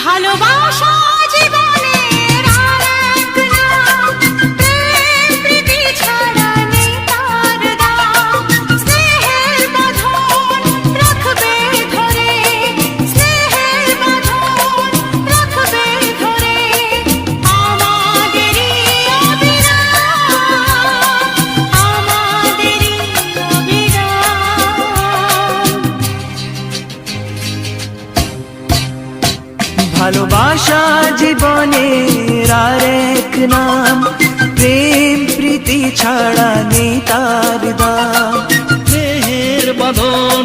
ভালোবাসা জীবনের আর এক নাম, প্রেম প্রীতি ছাড়া নেই তার দাম। স্নেহের বাঁধন রাখবে ধরে, স্নেহের বাঁধন রাখবে ধরে, আমাদেরই অবিরাম, আমাদেরই অবিরাম। ভালোবাসা জীবনের আর এক নাম, প্রেম প্রীতি ছাড়া নেই তার দাম। স্নেহের বাঁধন